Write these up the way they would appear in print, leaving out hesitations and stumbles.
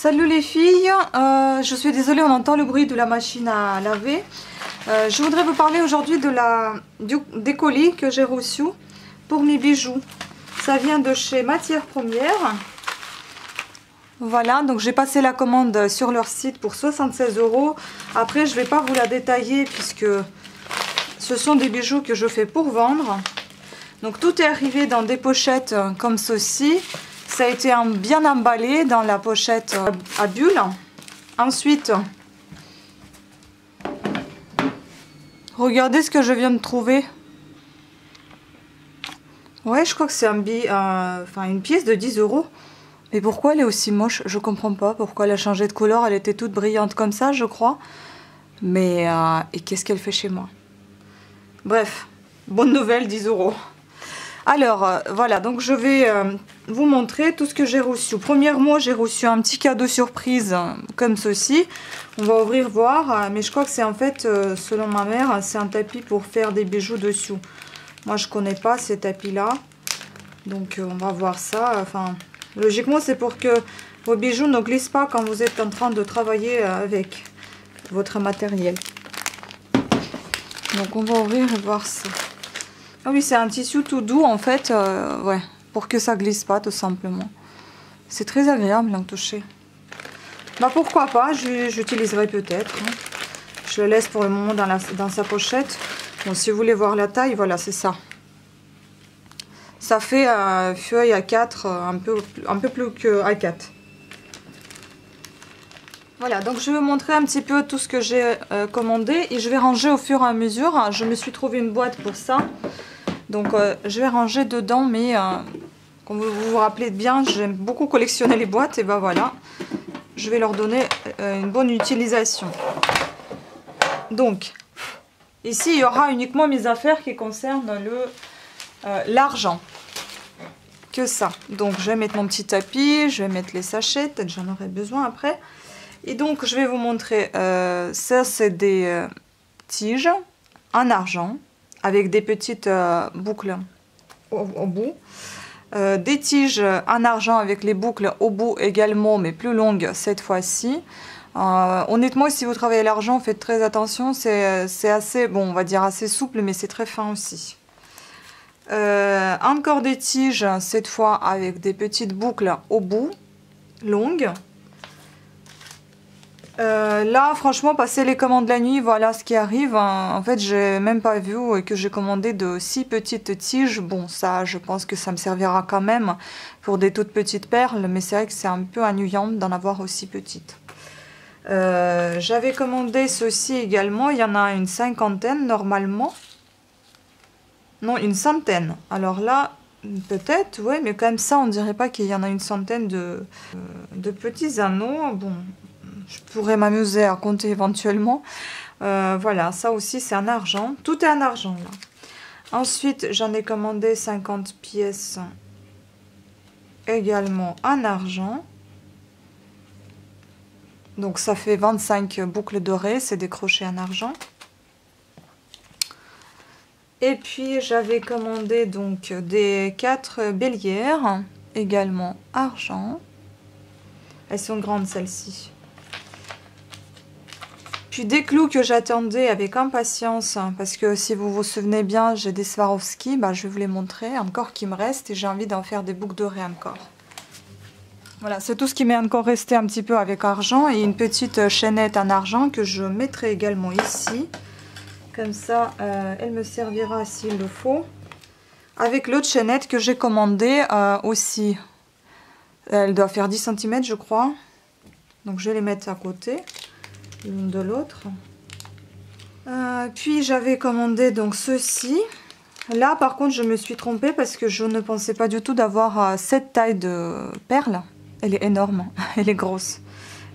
Salut les filles, je suis désolée, on entend le bruit de la machine à laver. Je voudrais vous parler aujourd'hui des colis que j'ai reçus pour mes bijoux. Ça vient de chez Matières Premières. Voilà, donc j'ai passé la commande sur leur site pour 76 €. Après, je ne vais pas vous la détailler puisque ce sont des bijoux que je fais pour vendre. Donc tout est arrivé dans des pochettes comme ceci. Ça a été bien emballé dans la pochette à bulles. Ensuite, regardez ce que je viens de trouver. Ouais, je crois que c'est une pièce de 10 €. Mais pourquoi elle est aussi moche? Je comprends pas pourquoi elle a changé de couleur. Elle était toute brillante comme ça, je crois. Mais, et qu'est-ce qu'elle fait chez moi? Bref, bonne nouvelle, 10 €. Alors, voilà, donc je vais vous montrer tout ce que j'ai reçu. Premièrement, j'ai reçu un petit cadeau surprise comme ceci. On va ouvrir, voir. Mais je crois que c'est en fait, selon ma mère, c'est un tapis pour faire des bijoux dessus. Moi, je connais pas ces tapis-là. Donc, on va voir ça. Enfin, logiquement, c'est pour que vos bijoux ne glissent pas quand vous êtes en train de travailler avec votre matériel. Donc, on va ouvrir et voir ça. Ah oui, c'est un tissu tout doux en fait, ouais, pour que ça glisse pas tout simplement. C'est très agréable à toucher. Bah pourquoi pas, j'utiliserai peut-être. Hein. Je le laisse pour le moment dans sa pochette. Bon, si vous voulez voir la taille, voilà, c'est ça. Ça fait feuille A4, un peu plus que A4. Voilà, donc je vais vous montrer un petit peu tout ce que j'ai commandé et je vais ranger au fur et à mesure. Je me suis trouvé une boîte pour ça. Donc je vais ranger dedans, mais comme vous vous rappelez bien, j'aime beaucoup collectionner les boîtes. Et ben voilà, je vais leur donner une bonne utilisation. Donc, ici, il y aura uniquement mes affaires qui concernent l'argent. Que ça. Donc, je vais mettre mon petit tapis, je vais mettre les sachets, peut-être j'en aurai besoin après. Et donc, je vais vous montrer, ça c'est des tiges en argent, avec des petites boucles au bout. Des tiges en argent avec les boucles au bout également, mais plus longues cette fois-ci. Honnêtement, si vous travaillez l'argent, faites très attention. C'est assez, bon, on va dire assez souple, mais c'est très fin aussi. Encore des tiges, cette fois avec des petites boucles au bout, longues. Là, franchement, passer les commandes la nuit, voilà ce qui arrive. En fait, j'ai même pas vu que j'ai commandé de 6 petites tiges. Bon, ça, je pense que ça me servira quand même pour des toutes petites perles. Mais c'est vrai que c'est un peu ennuyant d'en avoir aussi petites. J'avais commandé ceci également. Il y en a une cinquantaine normalement. Non, une centaine. Alors là, peut-être, ouais, mais comme ça, on dirait pas qu'il y en a une centaine de petits anneaux. Bon... Je pourrais m'amuser à compter éventuellement. Voilà, ça aussi c'est en argent. Tout est en argent là. Ensuite, j'en ai commandé 50 pièces également en argent. Donc ça fait 25 boucles dorées, c'est des crochets en argent. Et puis j'avais commandé donc des 4 bélières, également argent. Elles sont grandes celles-ci. Puis des clous que j'attendais avec impatience, parce que si vous vous souvenez bien, j'ai des Swarovski, bah, je vais vous les montrer, encore qui me reste, et j'ai envie d'en faire des boucles dorées encore. Voilà, c'est tout ce qui m'est encore resté un petit peu avec argent, et une petite chaînette en argent que je mettrai également ici. Comme ça, elle me servira s'il le faut. Avec l'autre chaînette que j'ai commandée aussi. Elle doit faire 10 cm, je crois. Donc je vais les mettre à côté. L'une de l'autre. Puis j'avais commandé donc ceci. Là par contre je me suis trompée parce que je ne pensais pas du tout d'avoir cette taille de perles. Elle est énorme, elle est grosse.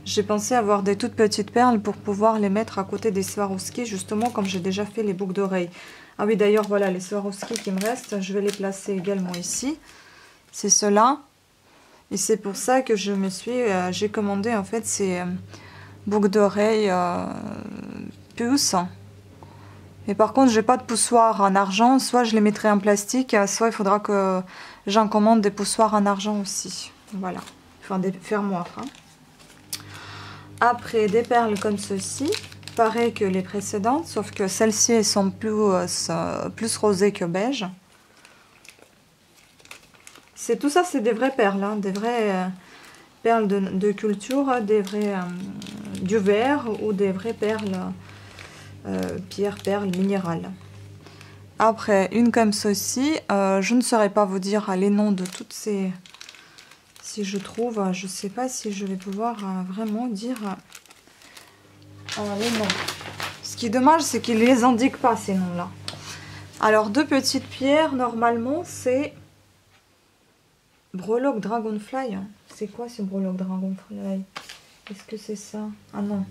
J'ai pensé avoir des toutes petites perles pour pouvoir les mettre à côté des Swarovski, justement comme j'ai déjà fait les boucles d'oreilles. Ah oui, d'ailleurs voilà les Swarovski qui me restent, je vais les placer également ici. C'est cela. Et c'est pour ça que j'ai commandé en fait ces boucles d'oreilles puces. Mais par contre, j'ai pas de poussoir en argent. Soit je les mettrai en plastique, soit il faudra que j'en commande des poussoirs en argent aussi. Voilà. Enfin, des fermoirs. Hein. Après, des perles comme ceci, pareil que les précédentes, sauf que celles-ci sont plus rosées que beige. Tout ça, c'est des vraies perles, hein, des vraies perles de culture, des vraies du verre ou des vraies perles, pierres, perles minérales. Après, une comme ceci, je ne saurais pas vous dire les noms de toutes ces... Si je trouve, je ne sais pas si je vais pouvoir vraiment dire les noms. Ce qui est dommage, c'est qu'ils ne les indiquent pas, ces noms-là. Alors, deux petites pierres, normalement, c'est Breloque Dragonfly. C'est quoi ce Breloque Dragonfly? Est-ce que c'est ça? Ah non.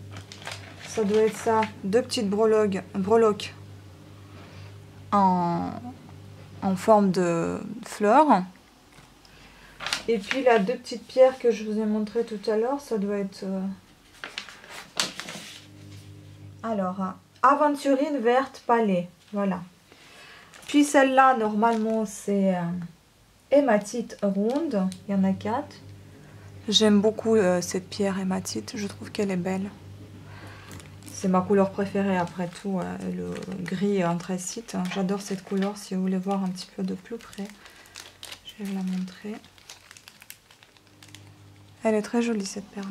Ça doit être ça. Deux petites breloques en forme de fleurs. Et puis la deux petites pierres que je vous ai montré tout à l'heure, ça doit être... Alors, aventurine verte palais. Voilà. Puis celle-là, normalement, c'est hématite ronde. Il y en a 4. J'aime beaucoup cette pierre hématite. Je trouve qu'elle est belle. C'est ma couleur préférée après tout, le gris anthracite. J'adore cette couleur. Si vous voulez voir un petit peu de plus près, je vais vous la montrer. Elle est très jolie cette perle.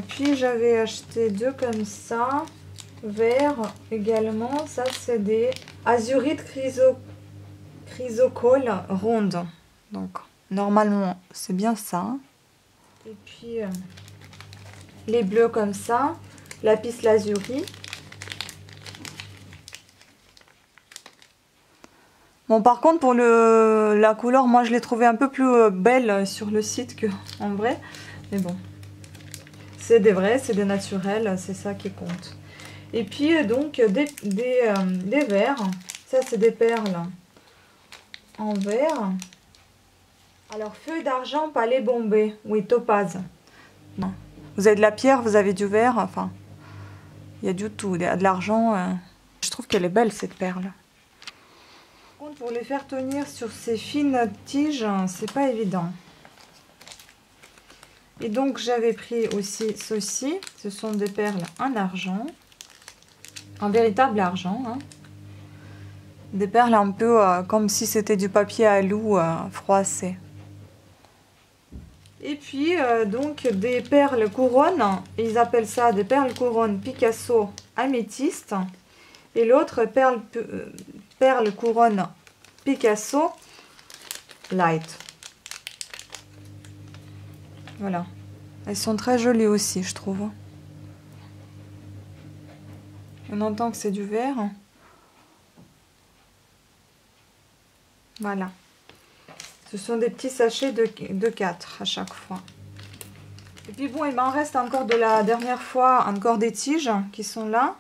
Puis j'avais acheté deux comme ça, vert également. Ça c'est des azurites chrysocoles rondes. Donc normalement c'est bien ça. Et puis les bleus comme ça, lapis lazuli. Bon, par contre, pour la couleur, moi, je l'ai trouvée un peu plus belle sur le site qu'en vrai. Mais bon, c'est des vrais, c'est des naturels, c'est ça qui compte. Et puis, donc, des verres. Ça, c'est des perles en verre. Alors, feuille d'argent, palais bombé. Oui, topaz. Non. Vous avez de la pierre, vous avez du verre. Enfin, il y a du tout. Il y a de l'argent. Je trouve qu'elle est belle, cette perle. Pour les faire tenir sur ces fines tiges, c'est pas évident. Et donc j'avais pris aussi ceci. Ce sont des perles en argent, en véritable argent, hein. Des perles un peu comme si c'était du papier à loup froissé. Et puis donc des perles couronnes. Ils appellent ça des perles couronnes Picasso améthyste. Et l'autre perle couronne Picasso Light. Voilà. Elles sont très jolies aussi, je trouve. On entend que c'est du verre. Voilà. Ce sont des petits sachets de 4 à chaque fois. Et puis bon, il m'en reste encore de la dernière fois, encore des tiges qui sont là,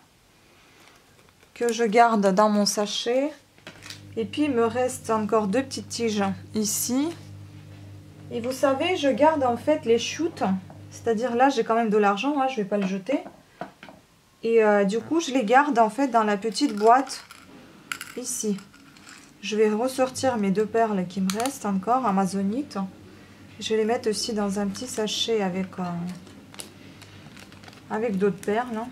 que je garde dans mon sachet. Et puis il me reste encore deux petites tiges ici. Et vous savez, je garde en fait les shoots. C'est-à-dire là, j'ai quand même de l'argent, hein, je ne vais pas le jeter. Et du coup, je les garde en fait dans la petite boîte ici. Je vais ressortir mes deux perles qui me restent encore, amazonites. Je vais les mettre aussi dans un petit sachet avec d'autres perles. Hein.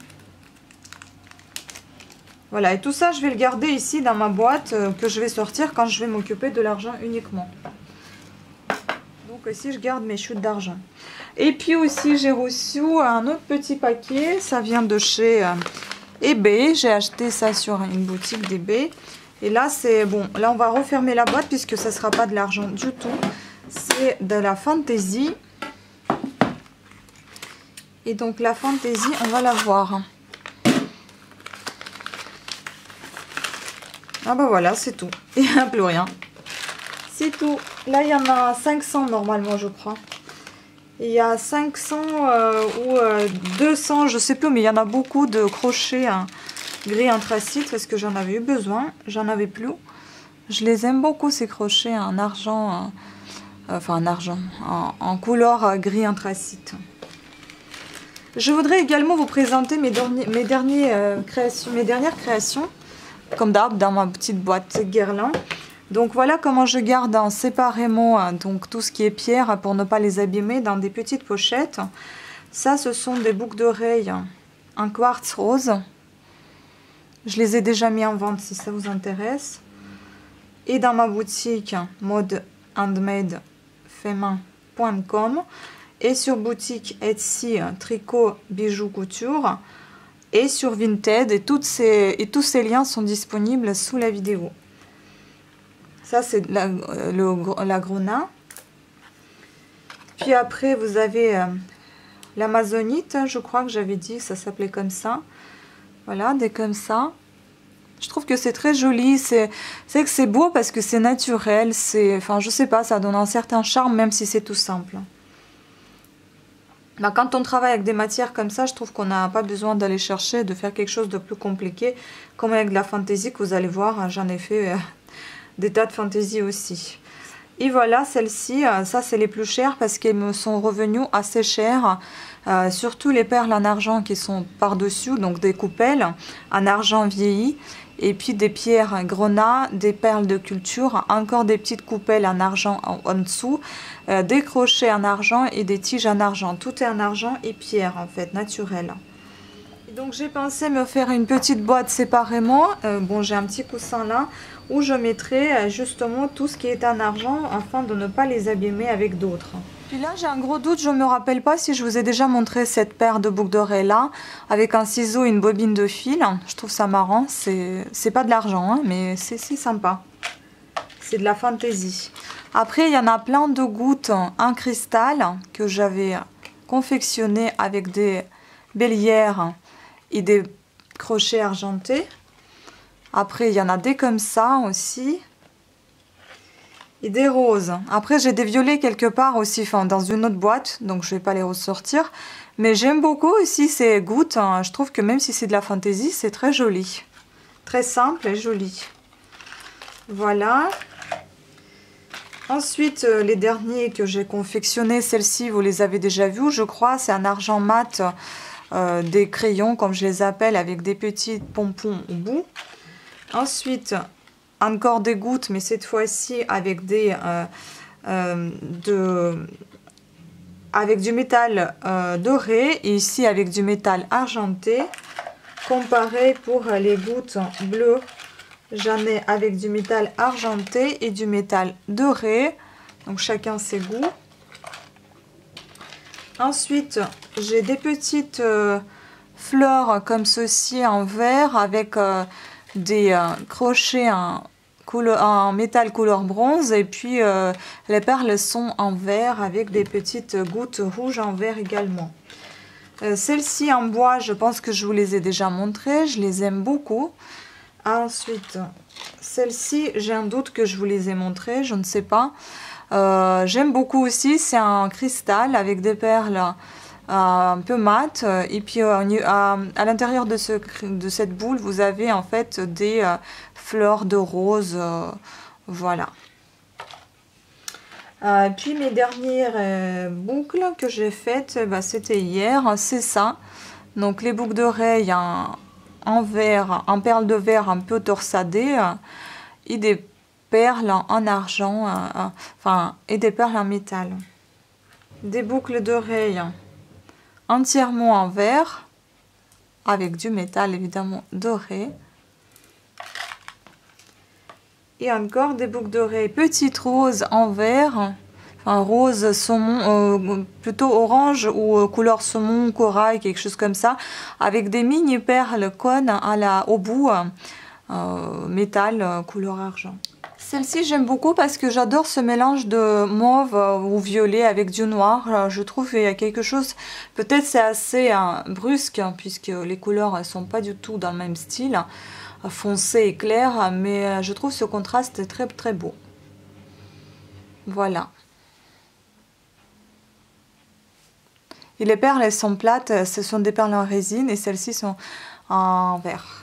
Voilà, et tout ça, je vais le garder ici dans ma boîte que je vais sortir quand je vais m'occuper de l'argent uniquement. Donc ici, je garde mes chutes d'argent. Et puis aussi, j'ai reçu un autre petit paquet. Ça vient de chez eBay. J'ai acheté ça sur une boutique d'eBay. Et là, c'est bon. Là, on va refermer la boîte puisque ça ne sera pas de l'argent du tout. C'est de la fantaisie. Et donc, la fantaisie, on va la voir. Ah bah voilà, c'est tout. Il n'y a plus rien. C'est tout. Là, il y en a 500 normalement, je crois. Il y a 500 ou 200, je sais plus, mais il y en a beaucoup de crochets gris anthracite parce que j'en avais eu besoin. J'en avais plus. Je les aime beaucoup, ces crochets en argent, en couleur gris anthracite. Je voudrais également vous présenter mes dernières créations. Comme d'hab, dans ma petite boîte Guerlain. Donc voilà comment je garde séparément donc tout ce qui est pierre pour ne pas les abîmer dans des petites pochettes. Ça, ce sont des boucles d'oreilles en quartz rose. Je les ai déjà mis en vente si ça vous intéresse. Et dans ma boutique modehandmadefemain.com et sur boutique Etsy tricot bijoux couture et sur Vinted, et tous ces liens sont disponibles sous la vidéo. Ça, c'est la grenat. Puis après, vous avez l'amazonite, je crois que j'avais dit que ça s'appelait comme ça. Voilà, des comme ça. Je trouve que c'est très joli. C'est que c'est beau parce que c'est naturel. Enfin, je sais pas, ça donne un certain charme, même si c'est tout simple. Bah, quand on travaille avec des matières comme ça, je trouve qu'on n'a pas besoin d'aller chercher, de faire quelque chose de plus compliqué, comme avec de la fantaisie que vous allez voir. J'en ai fait des tas de fantaisie aussi. Et voilà, celles-ci, ça c'est les plus chères parce qu'elles me sont revenues assez chères. Surtout les perles en argent qui sont par-dessus, donc des coupelles en argent vieilli. Et puis des pierres grenat, des perles de culture, encore des petites coupelles en argent en dessous, des crochets en argent et des tiges en argent. Tout est en argent et pierre en fait, naturel. Donc j'ai pensé me faire une petite boîte séparément. Bon, j'ai un petit coussin là où je mettrai justement tout ce qui est en argent afin de ne pas les abîmer avec d'autres. Puis là j'ai un gros doute, je ne me rappelle pas si je vous ai déjà montré cette paire de boucles d'oreilles là avec un ciseau et une bobine de fil. Je trouve ça marrant, c'est pas de l'argent hein, mais c'est sympa. C'est de la fantaisie. Après il y en a plein de gouttes en cristal que j'avais confectionné avec des bélières et des crochets argentés. Après, il y en a des comme ça aussi. Et des roses. Après, j'ai des violets quelque part aussi, enfin, dans une autre boîte. Donc, je ne vais pas les ressortir. Mais j'aime beaucoup aussi ces gouttes. Je trouve que même si c'est de la fantaisie, c'est très joli. Très simple et joli. Voilà. Ensuite, les derniers que j'ai confectionnés, celles-ci, vous les avez déjà vues, je crois. C'est un argent mat. Des crayons comme je les appelle avec des petits pompons au bout. Ensuite encore des gouttes mais cette fois-ci avec avec du métal doré et ici avec du métal argenté. Comparé pour les gouttes bleues, j'en ai avec du métal argenté et du métal doré, donc chacun ses goûts. Ensuite, j'ai des petites fleurs comme ceci en verre avec des crochets en métal couleur bronze. Et puis, les perles sont en verre avec des petites gouttes rouges en verre également. Celles-ci en bois, je pense que je vous les ai déjà montrées. Je les aime beaucoup. Ensuite, celles-ci, j'ai un doute que je vous les ai montrées. Je ne sais pas. J'aime beaucoup aussi, c'est un cristal avec des perles un peu mat et puis à l'intérieur de cette boule vous avez en fait des fleurs de rose, voilà. Puis mes dernières boucles que j'ai faites, c'était hier, c'est ça. Donc les boucles d'oreilles en verre, en perles de verre un peu torsadées et des perles en argent, et des perles en métal. Des boucles d'oreilles entièrement en verre, avec du métal évidemment doré. Et encore des boucles d'oreilles petites roses en verre, rose saumon, plutôt orange ou couleur saumon, corail, quelque chose comme ça, avec des mini perles cônes au bout, métal couleur argent. Celle-ci j'aime beaucoup parce que j'adore ce mélange de mauve ou violet avec du noir. Je trouve qu'il y a quelque chose, peut-être c'est assez brusque puisque les couleurs ne sont pas du tout dans le même style, foncé et clair, mais je trouve ce contraste très très beau. Voilà. Et les perles elles sont plates, ce sont des perles en résine et celles-ci sont en verre.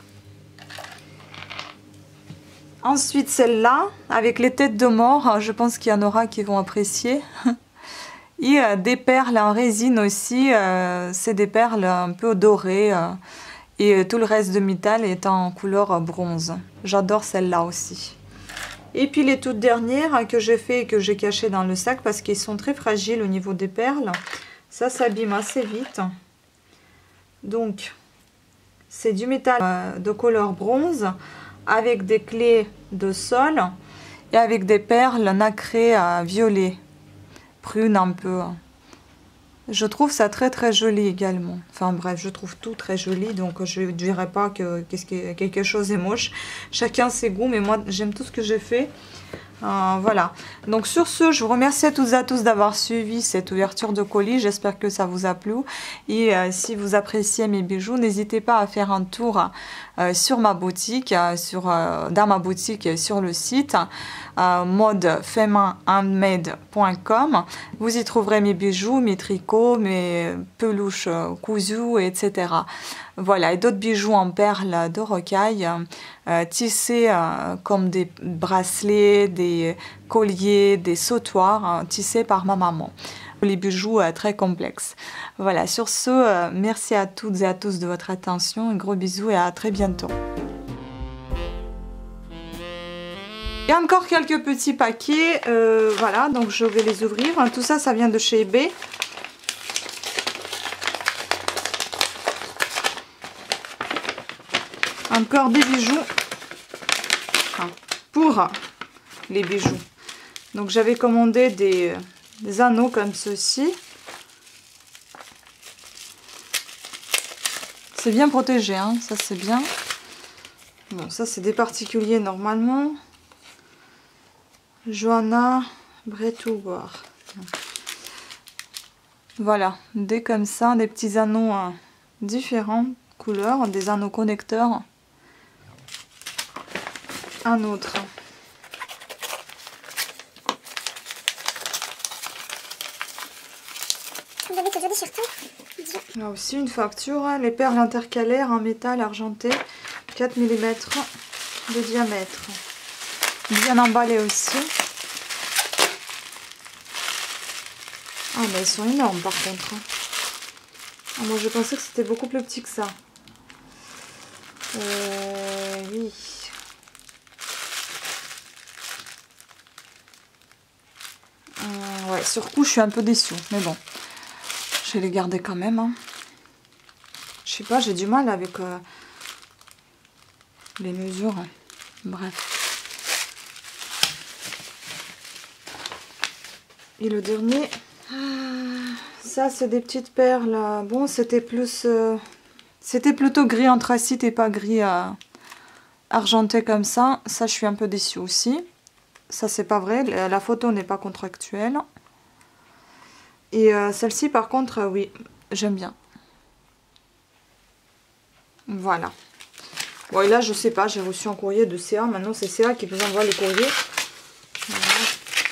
Ensuite, celle-là, avec les têtes de mort, je pense qu'il y en aura qui vont apprécier. Et des perles en résine aussi, c'est des perles un peu dorées. Et tout le reste de métal est en couleur bronze. J'adore celle-là aussi. Et puis les toutes dernières que j'ai fait et que j'ai cachées dans le sac parce qu'ils sont très fragiles au niveau des perles. Ça s'abîme assez vite. Donc, c'est du métal de couleur bronze avec des clés de sol et avec des perles nacrées à violet, prune un peu. Je trouve ça très très joli également. Enfin bref, je trouve tout très joli, donc je ne dirais pas que quelque chose est moche. Chacun ses goûts, mais moi j'aime tout ce que j'ai fait. Voilà. Donc sur ce, je vous remercie à toutes et à tous d'avoir suivi cette ouverture de colis. J'espère que ça vous a plu. Et si vous appréciez mes bijoux, n'hésitez pas à faire un tour sur ma boutique, dans ma boutique sur le site modefemainhandmade.com. Vous y trouverez mes bijoux, mes tricots, mes peluches cousues, etc. Voilà, et d'autres bijoux en perles de rocaille, tissés comme des bracelets, des colliers, des sautoirs, tissés par ma maman. Les bijoux très complexes. Voilà, sur ce, merci à toutes et à tous de votre attention. Un gros bisou et à très bientôt. Il y a encore quelques petits paquets, voilà, donc je vais les ouvrir. Tout ça, ça vient de chez eBay. Encore des bijoux pour les bijoux. Donc j'avais commandé des anneaux comme ceci. C'est bien protégé, hein, ça c'est bien. Bon, ça c'est des particuliers normalement. Johanna Bretouboire. Voilà, des comme ça, des petits anneaux différents couleurs, des anneaux connecteurs. Un autre. Vous avez toujours des surtout. Là aussi une facture, les perles intercalaires en métal argenté, 4 mm de diamètre. Bien emballé aussi. Ah mais ils sont énormes par contre. Ah, moi je pensais que c'était beaucoup plus petit que ça. Oui. Ouais, sur coup je suis un peu déçue, mais bon. Je vais les garder quand même. Hein. Je sais pas, j'ai du mal avec les mesures. Bref. Et le dernier, ça c'est des petites perles. Bon, c'était plus, c'était plutôt gris anthracite et pas gris argenté comme ça. Ça, je suis un peu déçue aussi. Ça, c'est pas vrai. La photo n'est pas contractuelle. Et celle-ci, par contre, oui, j'aime bien. Voilà. Bon, et là, je sais pas, j'ai reçu un courrier de CA. Maintenant, c'est CA qui vous envoie les courriers. Voilà.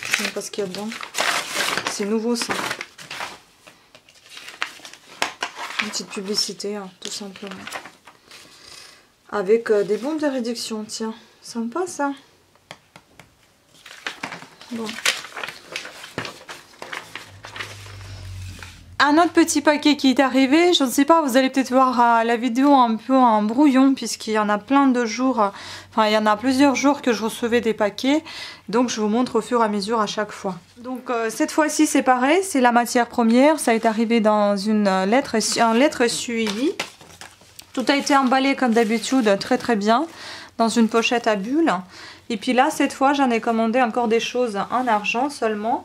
Je sais même pas ce qu'il y a dedans. C'est nouveau, ça. Une petite publicité, hein, tout simplement. Avec des bons de réduction, tiens. Sympa, ça. Bon. Un autre petit paquet qui est arrivé, je ne sais pas, vous allez peut-être voir la vidéo un peu en brouillon puisqu'il y en a plein de jours, enfin il y en a plusieurs jours que je recevais des paquets, donc je vous montre au fur et à mesure à chaque fois. Donc cette fois-ci c'est pareil, c'est la matière première, ça est arrivé dans une lettre suivie. Tout a été emballé comme d'habitude très très bien, dans une pochette à bulles. Et puis là cette fois j'en ai commandé encore des choses en argent seulement.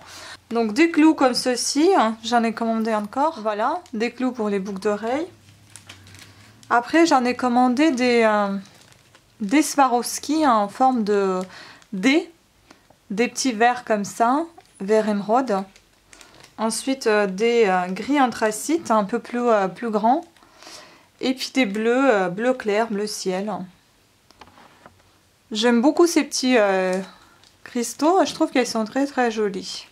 Donc des clous comme ceci, j'en ai commandé encore, voilà, des clous pour les boucles d'oreilles. Après j'en ai commandé des Swarovski en forme de D, des petits verres comme ça, vert émeraude. Ensuite des gris anthracite un peu plus grands. Et puis des bleus, bleu clair, bleu ciel. J'aime beaucoup ces petits cristaux, je trouve qu'elles sont très très jolies.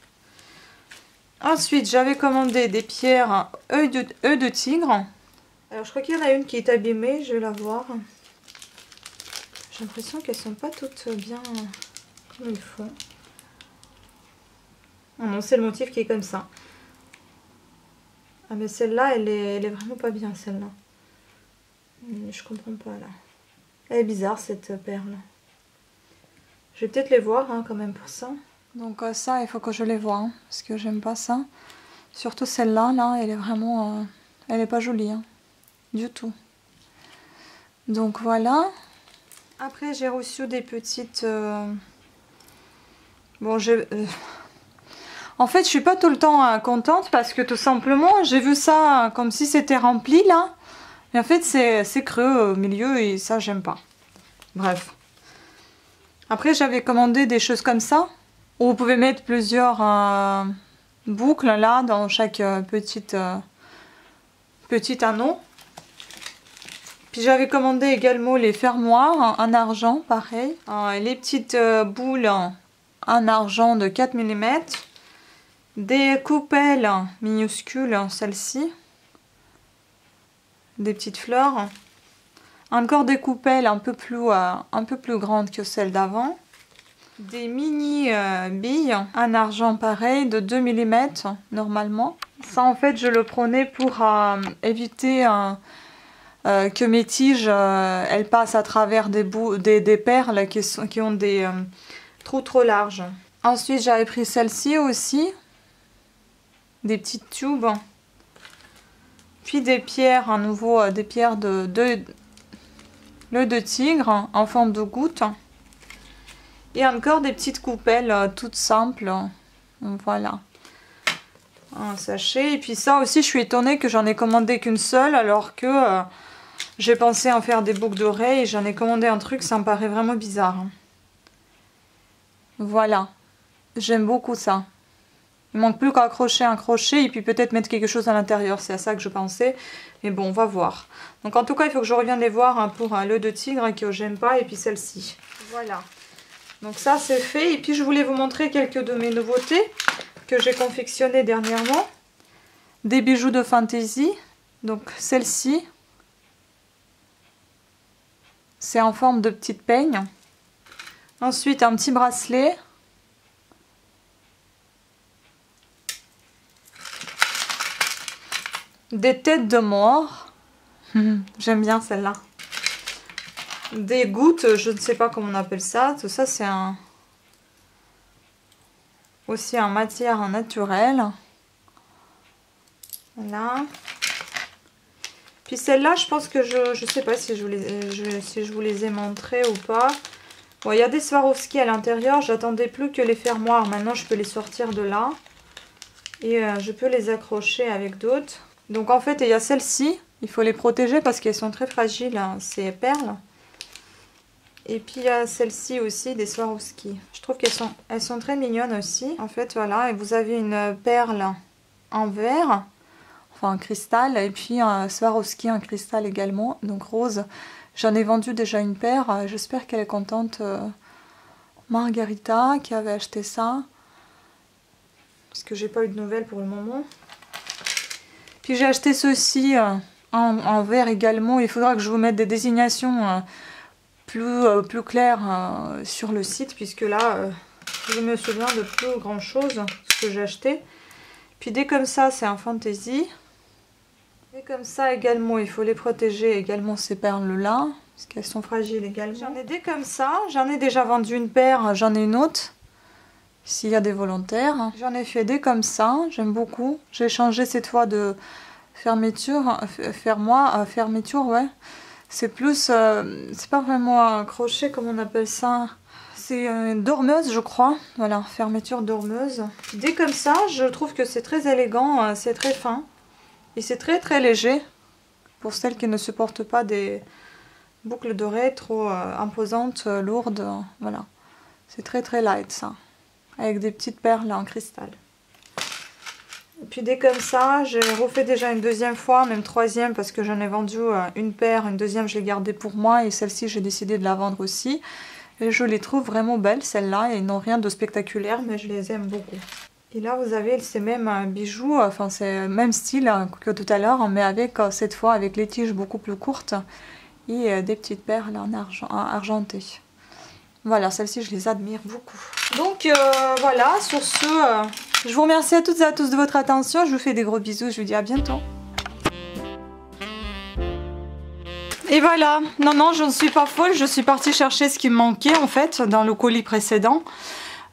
Ensuite, j'avais commandé des pierres œil de tigre. Alors, je crois qu'il y en a une qui est abîmée, je vais la voir. J'ai l'impression qu'elles sont pas toutes bien comme il faut. Ah non, c'est le motif qui est comme ça. Ah mais celle-là, elle est vraiment pas bien, celle-là. Je comprends pas, là. Elle est bizarre, cette perle. Je vais peut-être les voir hein, quand même pour ça. Donc ça, il faut que je les voie, hein, parce que j'aime pas ça. Surtout celle-là, là, elle est vraiment... elle est pas jolie, hein, du tout. Donc voilà. Après, j'ai reçu des petites... Bon, en fait, je suis pas tout le temps contente parce que tout simplement, j'ai vu ça comme si c'était rempli, là. Et en fait, c'est creux au milieu et ça, j'aime pas. Bref. Après, j'avais commandé des choses comme ça, où vous pouvez mettre plusieurs boucles, là, dans chaque petit anneau. Puis j'avais commandé également les fermoirs en argent, pareil. Les petites boules en argent de 4 mm. Des coupelles minuscules, celle-ci. Des petites fleurs. Encore des coupelles un peu plus grandes que celles d'avant. Des mini billes en argent pareil de 2 mm normalement. Ça en fait je le prenais pour éviter que mes tiges elles passent à travers des perles qui ont des trous trop larges. Ensuite j'avais pris celle-ci aussi. Des petites tubes. Puis des pierres, à nouveau des pierres de tigre en forme de goutte. Et encore des petites coupelles toutes simples. Voilà. Un sachet. Et puis ça aussi, je suis étonnée que j'en ai commandé qu'une seule, alors que j'ai pensé en faire des boucles d'oreilles. J'en ai commandé un truc, ça me paraît vraiment bizarre. Voilà. J'aime beaucoup ça. Il manque plus qu'à accrocher un crochet et puis peut-être mettre quelque chose à l'intérieur. C'est à ça que je pensais. Mais bon, on va voir. Donc en tout cas, il faut que je revienne les voir hein, pour l'œuf de tigre que j'aime pas. Et puis celle-ci. Voilà. Donc ça, c'est fait. Et puis je voulais vous montrer quelques de mes nouveautés que j'ai confectionnées dernièrement. Des bijoux de fantaisie. Donc celle-ci. C'est en forme de petite peigne. Ensuite, un petit bracelet. Des têtes de mort. J'aime bien celle-là. Des gouttes, je ne sais pas comment on appelle ça. Tout ça, c'est aussi en matière naturelle. Voilà. Puis celle-là, je pense que je sais pas si je vous les ai montrées ou pas. Bon, il y a des Swarovski à l'intérieur. J'attendais plus que les fermoirs. Maintenant, je peux les sortir de là. Et je peux les accrocher avec d'autres. Donc en fait, il y a celle-ci, il faut les protéger parce qu'elles sont très fragiles, hein, ces perles. Et puis il y a celle-ci aussi, des Swarovski. Je trouve qu'elles sont très mignonnes aussi. En fait, voilà, et vous avez une perle en verre, enfin en cristal, et puis un Swarovski en cristal également, donc rose. J'en ai vendu déjà une paire, j'espère qu'elle est contente. Margarita qui avait acheté ça, parce que j'ai pas eu de nouvelles pour le moment. Puis j'ai acheté ceci en verre également. Il faudra que je vous mette des désignations plus claires sur le site. Puisque là, je me souviens de plus grand chose ce que j'ai acheté. Puis des comme ça, c'est en fantaisie. Et comme ça également, il faut les protéger également ces perles-là. Parce qu'elles sont fragiles également. J'en ai des comme ça. J'en ai déjà vendu une paire. J'en ai une autre. S'il y a des volontaires. J'en ai fait des comme ça, j'aime beaucoup. J'ai changé cette fois de fermeture, fermeture, ouais. C'est plus, c'est pas vraiment un crochet comme on appelle ça. C'est une dormeuse, je crois. Voilà, fermeture dormeuse. Des comme ça, je trouve que c'est très élégant, c'est très fin. Et c'est très très léger. Pour celles qui ne supportent pas des boucles d'oreilles trop imposantes, lourdes. Voilà. C'est très très light ça. Avec des petites perles en cristal. Et puis des comme ça, j'ai refait déjà une deuxième fois, même troisième, parce que j'en ai vendu une paire, une deuxième je l'ai gardée pour moi, et celle-ci j'ai décidé de la vendre aussi. Et je les trouve vraiment belles celles-là, et ils n'ont rien de spectaculaire, mais je les aime beaucoup. Et là vous avez ces mêmes bijoux, enfin c'est le même style que tout à l'heure, mais avec cette fois avec les tiges beaucoup plus courtes, et des petites perles en argentées. Voilà, celles-ci, je les admire beaucoup. Donc, voilà, sur ce, je vous remercie à toutes et à tous de votre attention. Je vous fais des gros bisous, je vous dis à bientôt. Et voilà, non, je ne suis pas folle, je suis partie chercher ce qui me manquait en fait dans le colis précédent.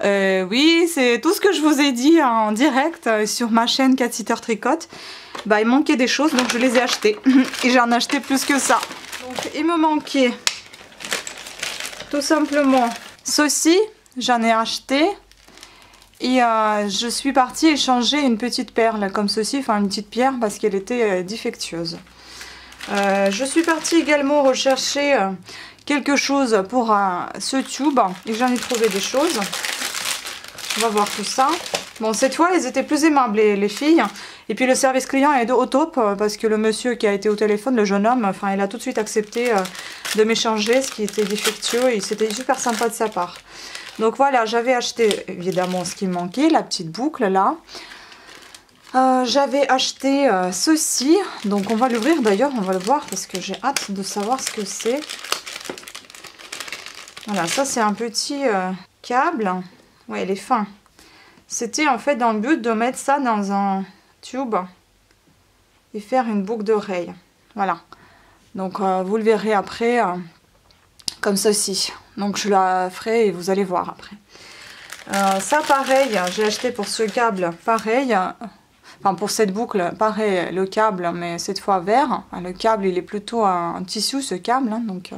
Oui, c'est tout ce que je vous ai dit en direct sur ma chaîne Cat Sitter Tricote. Bah, il manquait des choses donc je les ai achetées. Et j'en ai acheté plus que ça. Donc il me manquait tout simplement ceci, j'en ai acheté. Et je suis partie échanger une petite perle comme ceci, enfin une petite pierre parce qu'elle était défectueuse. Je suis partie également rechercher quelque chose pour ce tube et j'en ai trouvé des choses. On va voir tout ça. Bon, cette fois, elles étaient plus aimables, les filles. Et puis le service client est au top parce que le monsieur qui a été au téléphone, le jeune homme, enfin, il a tout de suite accepté de m'échanger ce qui était défectueux et c'était super sympa de sa part. Donc voilà, j'avais acheté évidemment ce qui me manquait, la petite boucle là. J'avais acheté ceci, donc on va l'ouvrir d'ailleurs, on va le voir parce que j'ai hâte de savoir ce que c'est. Voilà, ça c'est un petit câble, ouais il est fin. C'était en fait dans le but de mettre ça dans un tube et faire une boucle d'oreille. Voilà, donc vous le verrez après comme ceci. Donc je la ferai et vous allez voir après. Ça pareil, j'ai acheté pour ce câble pareil. Enfin, pour cette boucle, pareil, le câble, mais cette fois vert. Le câble, il est plutôt un tissu, ce câble, hein, donc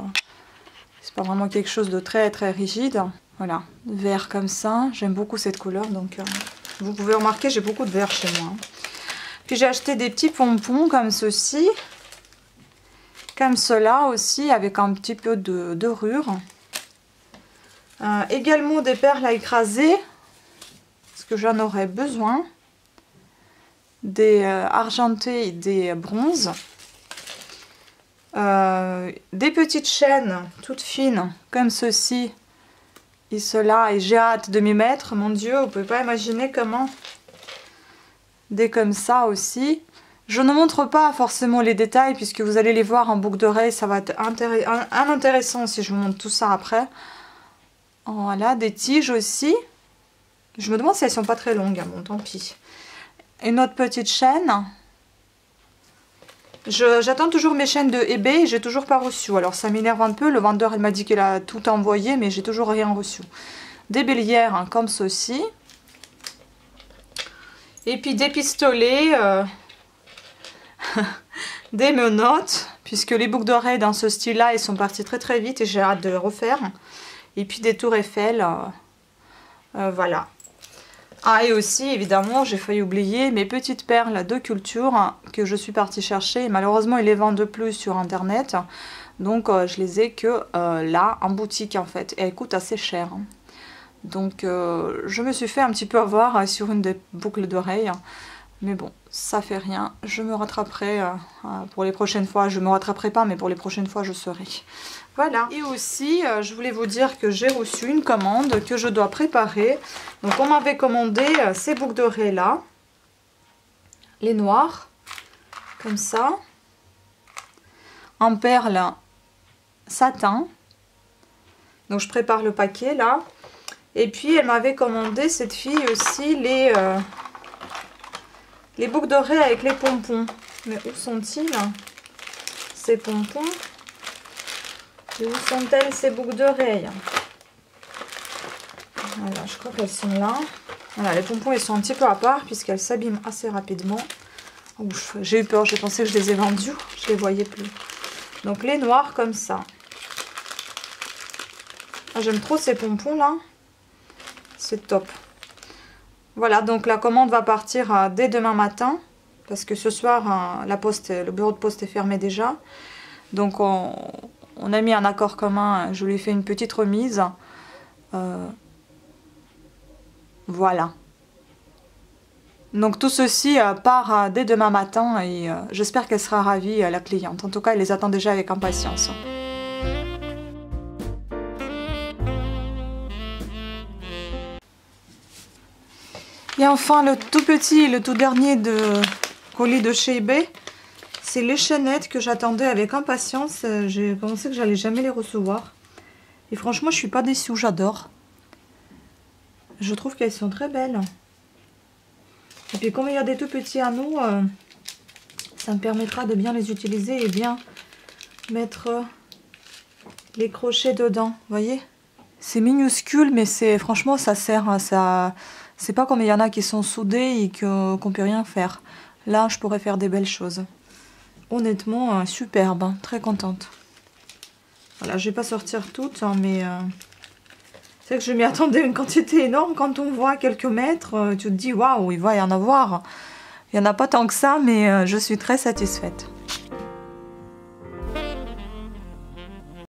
c'est pas vraiment quelque chose de très très rigide. Voilà, vert comme ça. J'aime beaucoup cette couleur, donc vous pouvez remarquer, j'ai beaucoup de vert chez moi. Puis j'ai acheté des petits pompons comme ceci, comme cela aussi, avec un petit peu de dorure. Également des perles à écraser, parce que j'en aurais besoin. Des argentés et des bronzes, des petites chaînes toutes fines comme ceci et cela, et j'ai hâte de m'y mettre, mon Dieu, vous pouvez pas imaginer comment, des comme ça aussi. Je ne montre pas forcément les détails puisque vous allez les voir en boucle d'oreille, ça va être intéressant si je vous montre tout ça après. Voilà, des tiges aussi, je me demande si elles sont pas très longues, hein, bon tant pis. Une autre petite chaîne. J'attends toujours mes chaînes de eBay et j'ai toujours pas reçu. Alors ça m'énerve un peu. Le vendeur, elle m'a dit qu'il a tout envoyé, mais j'ai toujours rien reçu. Des bélières hein, comme ceci. Et puis des pistolets. Des menottes. Puisque les boucles d'oreilles dans ce style-là, elles sont parties très très vite et j'ai hâte de les refaire. Et puis des tours Eiffel. Voilà. Ah, et aussi, évidemment, j'ai failli oublier mes petites perles de culture hein, que je suis partie chercher. Et malheureusement, ils les vendent plus sur Internet. Donc, je les ai que là, en boutique, en fait. Et elles coûtent assez cher. Hein. Donc, je me suis fait un petit peu avoir sur une des boucles d'oreilles. Mais bon, ça fait rien. Je me rattraperai pour les prochaines fois. Je me rattraperai pas, mais pour les prochaines fois, je serai. Voilà. Et aussi, je voulais vous dire que j'ai reçu une commande que je dois préparer. Donc, on m'avait commandé ces boucles d'oreilles là. Les noires. Comme ça. En perles satin. Donc, je prépare le paquet là. Et puis, elle m'avait commandé, cette fille aussi, les boucles d'oreilles avec les pompons. Mais où sont-ils ces pompons? Et où sont-elles ces boucles d'oreilles? Voilà, je crois qu'elles sont là. Voilà, les pompons, ils sont un petit peu à part puisqu'elles s'abîment assez rapidement. Ouf, j'ai eu peur, j'ai pensé que je les ai vendus. Je les voyais plus. Donc les noirs comme ça. Ah, j'aime trop ces pompons là. C'est top. Voilà, donc la commande va partir dès demain matin. Parce que ce soir, le bureau de poste est fermé déjà. Donc on a mis un accord commun. Je lui ai fait une petite remise. Voilà. Donc tout ceci part dès demain matin. Et j'espère qu'elle sera ravie, la cliente. En tout cas, elle les attend déjà avec impatience. Et enfin, le tout petit, le tout dernier colis de chez eBay, c'est les chaînettes que j'attendais avec impatience. J'ai pensé que j'allais jamais les recevoir. Et franchement, je suis pas déçue, j'adore. Je trouve qu'elles sont très belles. Et puis comme il y a des tout petits anneaux, ça me permettra de bien les utiliser et bien mettre les crochets dedans, vous voyez? C'est minuscule, mais c'est franchement, ça sert à ça. C'est pas comme il y en a qui sont soudés et qu'on peut rien faire. Là, je pourrais faire des belles choses. Honnêtement, superbe, hein, très contente. Voilà, je vais pas sortir toutes, hein, mais c'est que je m'y attendais une quantité énorme. Quand on voit quelques mètres, tu te dis waouh, il va y en avoir. Il y en a pas tant que ça, mais je suis très satisfaite.